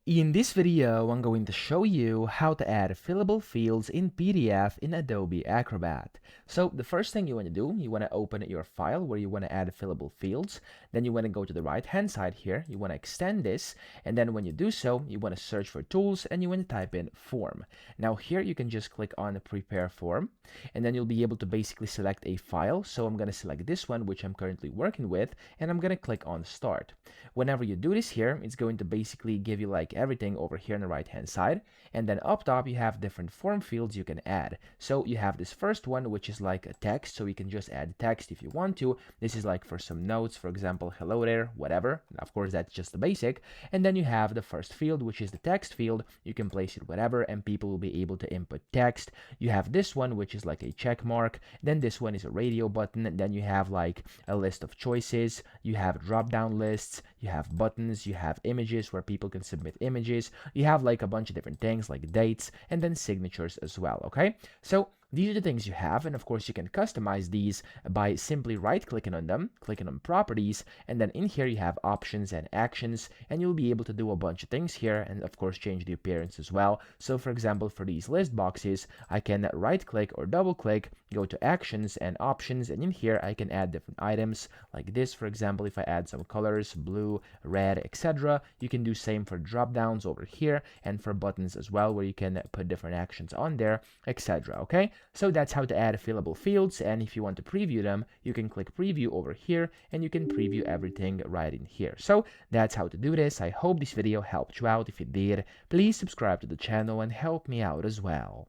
In this video, I'm going to show you how to add fillable fields in PDF in Adobe Acrobat. So the first thing you want to do, you want to open your file where you want to add fillable fields. Then you want to go to the right hand side here. You want to extend this. And then when you do so, you want to search for tools and you want to type in form. Now here you can just click on prepare form. And then you'll be able to basically select a file. So I'm going to select this one, which I'm currently working with. And I'm going to click on start. Whenever you do this here, it's going to basically give you like everything over here on the right hand side, and then up top you have different form fields you can add. So you have this first one, which is like a text, so you can just add text if you want to. This is like for some notes, for example, hello there, whatever. Of course, that's just the basic. And then you have the first field, which is the text field. You can place it whatever and people will be able to input text. You have this one, which is like a check mark. Then this one is a radio button. And then you have like a list of choices. You have drop down lists. You have buttons. You have images where people can submit images. You have like a bunch of different things like dates and then signatures as well. Okay, so these are the things you have, and of course you can customize these by simply right clicking on them, clicking on properties, and then in here you have options and actions, and you'll be able to do a bunch of things here and of course change the appearance as well. So for example, for these list boxes, I can right click or double click, go to actions and options, and in here I can add different items like this. For example, if I add some colors, blue, red, etc., you can do same for drop downs over here and for buttons as well, where you can put different actions on there, etc. Okay, so that's how to add fillable fields, and if you want to preview them, you can click preview over here and you can preview everything right in here. So that's how to do this. I hope this video helped you out. If it did, please subscribe to the channel and help me out as well.